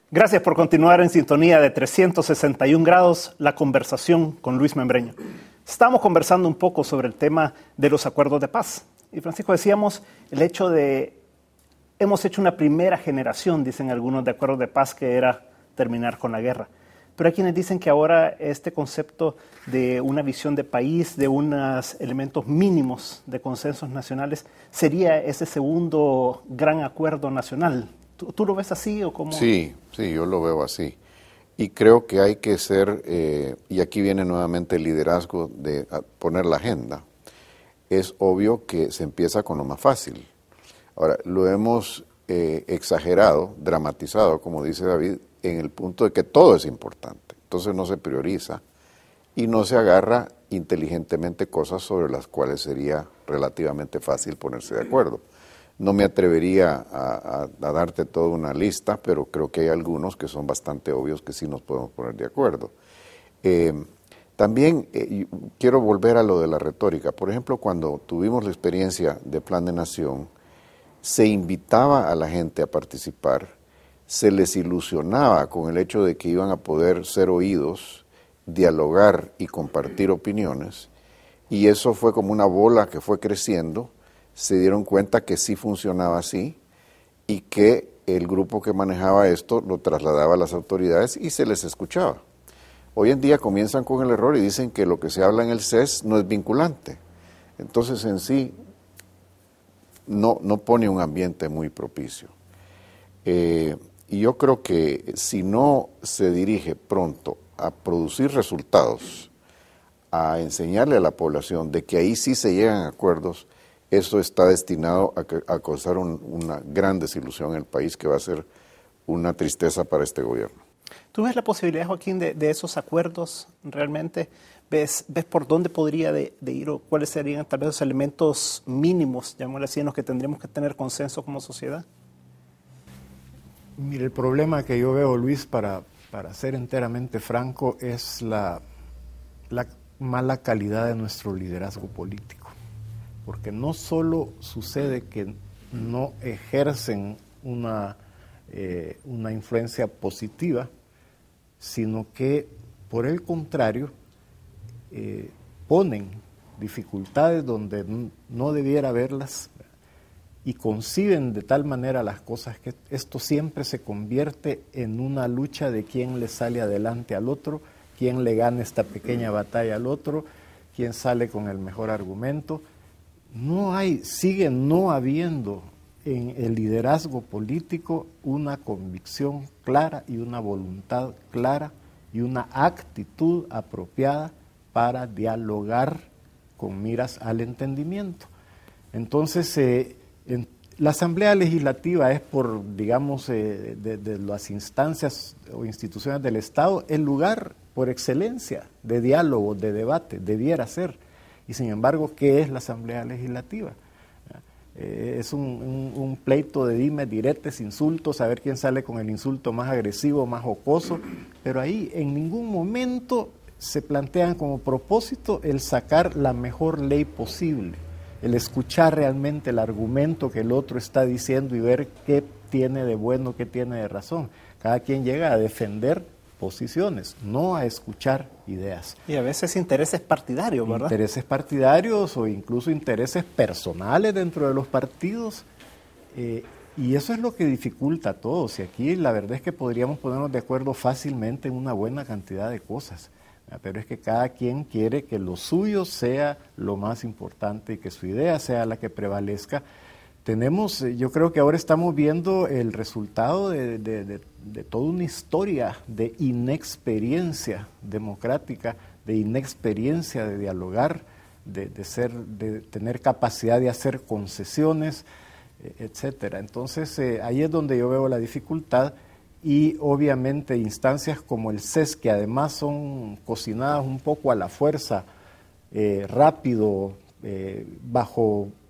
Gracias por continuar en sintonía de 361 grados, la conversación con Luis Membreño. Estamos conversando un poco sobre el tema de los acuerdos de paz. Y Francisco, decíamos el hecho de, hemos hecho una primera generación, dicen algunos, de acuerdos de paz que era terminar con la guerra. Pero hay quienes dicen que ahora este concepto de una visión de país, de unos elementos mínimos de consensos nacionales, sería ese segundo gran acuerdo nacional. ¿Tú lo ves así o cómo? Sí, yo lo veo así. Y creo que hay que ser, y aquí viene nuevamente el liderazgo de poner la agenda. Es obvio que se empieza con lo más fácil. Ahora, lo hemos exagerado, dramatizado, como dice David, en el punto de que todo es importante. Entonces no se prioriza y no se agarra inteligentemente cosas sobre las cuales sería relativamente fácil ponerse de acuerdo. No me atrevería a darte toda una lista, pero creo que hay algunos que son bastante obvios que sí nos podemos poner de acuerdo. También quiero volver a lo de la retórica. Por ejemplo, cuando tuvimos la experiencia de Plan de Nación, se invitaba a la gente a participar, se les ilusionaba con el hecho de que iban a poder ser oídos, dialogar y compartir opiniones, y eso fue como una bola que fue creciendo. Se dieron cuenta que sí funcionaba así y que el grupo que manejaba esto lo trasladaba a las autoridades y se les escuchaba. Hoy en día comienzan con el error y dicen que lo que se habla en el CES no es vinculante. Entonces en sí no pone un ambiente muy propicio. Y yo creo que si no se dirige pronto a producir resultados, a enseñarle a la población de que ahí sí se llegan a acuerdos, eso está destinado a causar una gran desilusión en el país, que va a ser una tristeza para este gobierno. ¿Tú ves la posibilidad, Joaquín, de esos acuerdos realmente? ¿Ves por dónde podría de ir o cuáles serían tal vez los elementos mínimos, llamémosle así, en los que tendríamos que tener consenso como sociedad? Mire, el problema que yo veo, Luis, para ser enteramente franco, es la mala calidad de nuestro liderazgo político. Porque no solo sucede que no ejercen una influencia positiva, sino que, por el contrario, ponen dificultades donde no debiera haberlas y conciben de tal manera las cosas que esto siempre se convierte en una lucha de quién le sale adelante al otro, quién le gana esta pequeña batalla al otro, quién sale con el mejor argumento. Sigue no habiendo en el liderazgo político una convicción clara y una voluntad clara y una actitud apropiada para dialogar con miras al entendimiento. Entonces, la Asamblea Legislativa es de las instancias o instituciones del Estado, el lugar por excelencia de diálogo, de debate, debiera ser. Y sin embargo, ¿qué es la Asamblea Legislativa? Es un pleito de dimes, diretes, insultos, a ver quién sale con el insulto más agresivo, más jocoso, pero ahí en ningún momento se plantean como propósito el sacar la mejor ley posible, el escuchar realmente el argumento que el otro está diciendo y ver qué tiene de bueno, qué tiene de razón. Cada quien llega a defender posiciones, no a escuchar ideas. Y a veces intereses partidarios, ¿verdad? Intereses partidarios o incluso intereses personales dentro de los partidos, y eso es lo que dificulta a todos. Y aquí la verdad es que podríamos ponernos de acuerdo fácilmente en una buena cantidad de cosas, pero es que cada quien quiere que lo suyo sea lo más importante y que su idea sea la que prevalezca. Yo creo que ahora estamos viendo el resultado de toda una historia de inexperiencia democrática, de inexperiencia de dialogar, de tener capacidad de hacer concesiones, etcétera. Entonces, ahí es donde yo veo la dificultad, y obviamente instancias como el CES, que además son cocinadas un poco a la fuerza, rápido,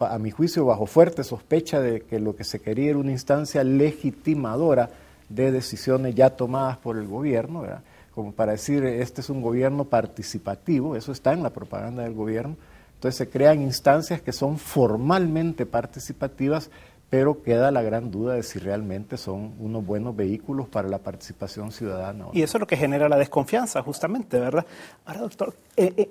a mi juicio, bajo fuerte sospecha de que lo que se quería era una instancia legitimadora de decisiones ya tomadas por el gobierno, ¿verdad? Como para decir, este es un gobierno participativo, eso está en la propaganda del gobierno. Entonces se crean instancias que son formalmente participativas, pero queda la gran duda de si realmente son unos buenos vehículos para la participación ciudadana. Y eso es lo que genera la desconfianza, justamente, ¿verdad? Ahora, doctor,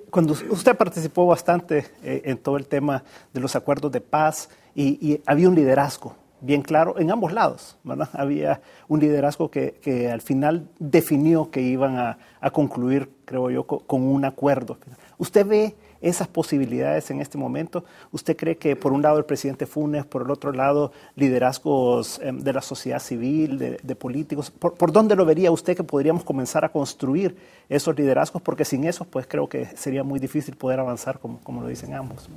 cuando usted participó bastante en todo el tema de los acuerdos de paz y había un liderazgo bien claro en ambos lados, ¿verdad? Había un liderazgo que al final definió que iban a concluir, creo yo, con un acuerdo. ¿Usted ve esas posibilidades en este momento? ¿Usted cree que por un lado el presidente Funes, por el otro lado liderazgos de la sociedad civil, de políticos? ¿Por dónde lo vería usted que podríamos comenzar a construir esos liderazgos? Porque sin esos, pues creo que sería muy difícil poder avanzar como lo dicen ambos, ¿no?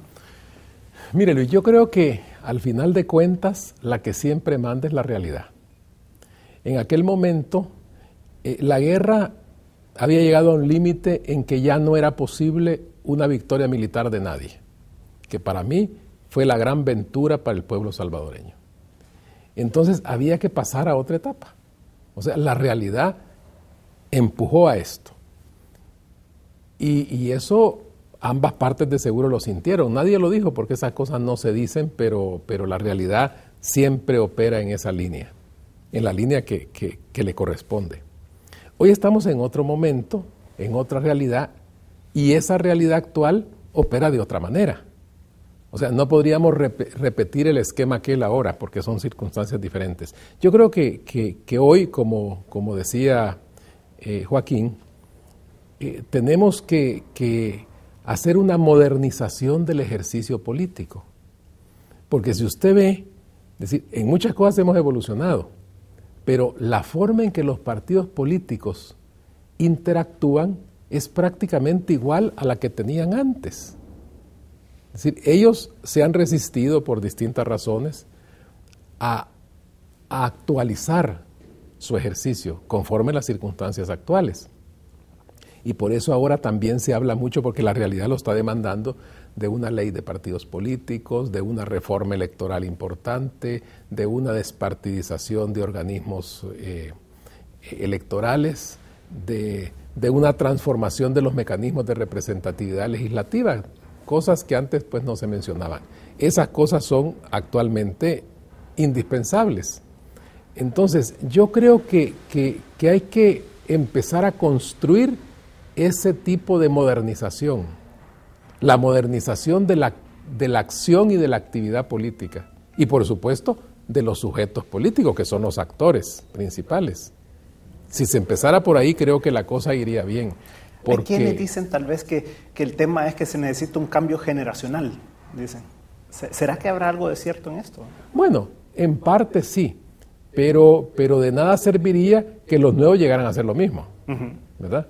Mire, Luis, yo creo que al final de cuentas la que siempre manda es la realidad. En aquel momento la guerra había llegado a un límite en que ya no era posible una victoria militar de nadie, que para mí fue la gran ventura para el pueblo salvadoreño. Entonces había que pasar a otra etapa. O sea, la realidad empujó a esto. Y eso ambas partes de seguro lo sintieron. Nadie lo dijo porque esas cosas no se dicen, pero la realidad siempre opera en esa línea, en la línea que le corresponde. Hoy estamos en otro momento, en otra realidad, y esa realidad actual opera de otra manera. O sea, no podríamos repetir el esquema aquel ahora, porque son circunstancias diferentes. Yo creo que hoy, como decía Joaquín, tenemos que hacer una modernización del ejercicio político. Porque si usted ve, es decir, en muchas cosas hemos evolucionado, pero la forma en que los partidos políticos interactúan es prácticamente igual a la que tenían antes. Es decir, ellos se han resistido por distintas razones a actualizar su ejercicio conforme a las circunstancias actuales. Y por eso ahora también se habla mucho, porque la realidad lo está demandando, de una ley de partidos políticos, de una reforma electoral importante, de una despartidización de organismos electorales, de una transformación de los mecanismos de representatividad legislativa, cosas que antes pues no se mencionaban. Esas cosas son actualmente indispensables. Entonces, yo creo que hay que empezar a construir ese tipo de modernización, la modernización de la acción y de la actividad política, y por supuesto de los sujetos políticos, que son los actores principales. Si se empezara por ahí, creo que la cosa iría bien. Porque hay quienes dicen tal vez que el tema es que se necesita un cambio generacional, dicen. ¿Será que habrá algo de cierto en esto? Bueno, en parte sí, pero de nada serviría que los nuevos llegaran a hacer lo mismo, ¿verdad?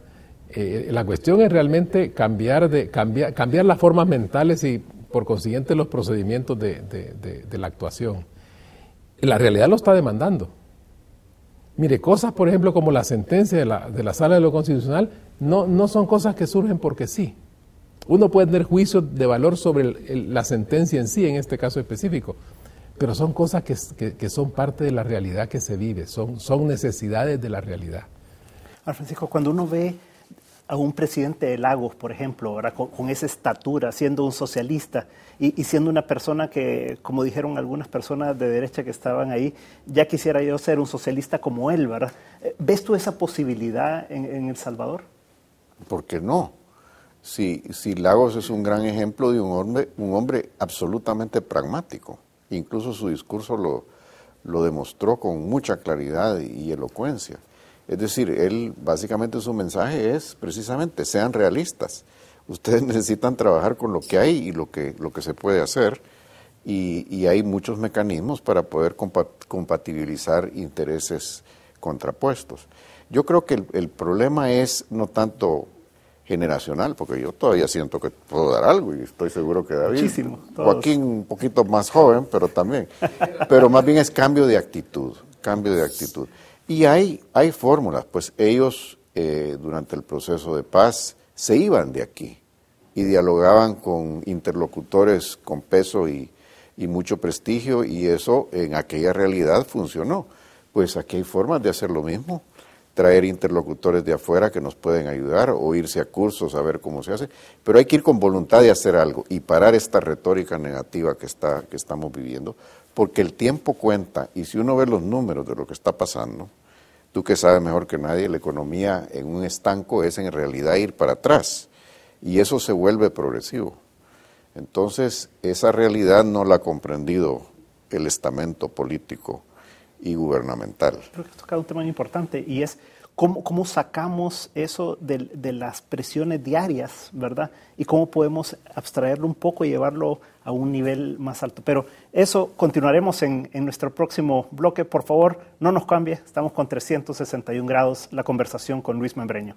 La cuestión es realmente cambiar las formas mentales y por consiguiente los procedimientos de la actuación. La realidad lo está demandando. Mire, cosas por ejemplo como la sentencia de la Sala de lo Constitucional no son cosas que surgen porque sí. Uno puede tener juicio de valor sobre la sentencia en sí, en este caso específico, pero son cosas que son parte de la realidad que se vive, son necesidades de la realidad. Ahora, Francisco, cuando uno ve a un presidente de Lagos, por ejemplo, ¿verdad? Con esa estatura, siendo un socialista y siendo una persona que, como dijeron algunas personas de derecha que estaban ahí, ya quisiera yo ser un socialista como él, ¿verdad? ¿Ves tú esa posibilidad en El Salvador? ¿Por qué no? Si Lagos es un gran ejemplo de un hombre absolutamente pragmático, incluso su discurso lo demostró con mucha claridad y elocuencia. Es decir, él básicamente su mensaje es precisamente, sean realistas. Ustedes necesitan trabajar con lo que hay y lo que se puede hacer, y hay muchos mecanismos para poder compatibilizar intereses contrapuestos. Yo creo que el problema es no tanto generacional, porque yo todavía siento que puedo dar algo y estoy seguro que David, muchísimo, Joaquín un poquito más joven, pero también, pero más bien es cambio de actitud. Y hay fórmulas, pues ellos durante el proceso de paz se iban de aquí y dialogaban con interlocutores con peso y mucho prestigio, y eso en aquella realidad funcionó. Pues aquí hay formas de hacer lo mismo, traer interlocutores de afuera que nos pueden ayudar o irse a cursos a ver cómo se hace, pero hay que ir con voluntad de hacer algo y parar esta retórica negativa que estamos viviendo, porque el tiempo cuenta, y si uno ve los números de lo que está pasando, tú que sabes mejor que nadie, la economía en un estanco es en realidad ir para atrás, y eso se vuelve progresivo. Entonces, esa realidad no la ha comprendido el estamento político y gubernamental. Creo que toca un tema muy importante, y es cómo sacamos eso de las presiones diarias, ¿verdad? Y cómo podemos abstraerlo un poco y llevarlo a un nivel más alto. Pero eso continuaremos en nuestro próximo bloque. Por favor, no nos cambie. Estamos con 361 grados, la conversación con Luis Membreño.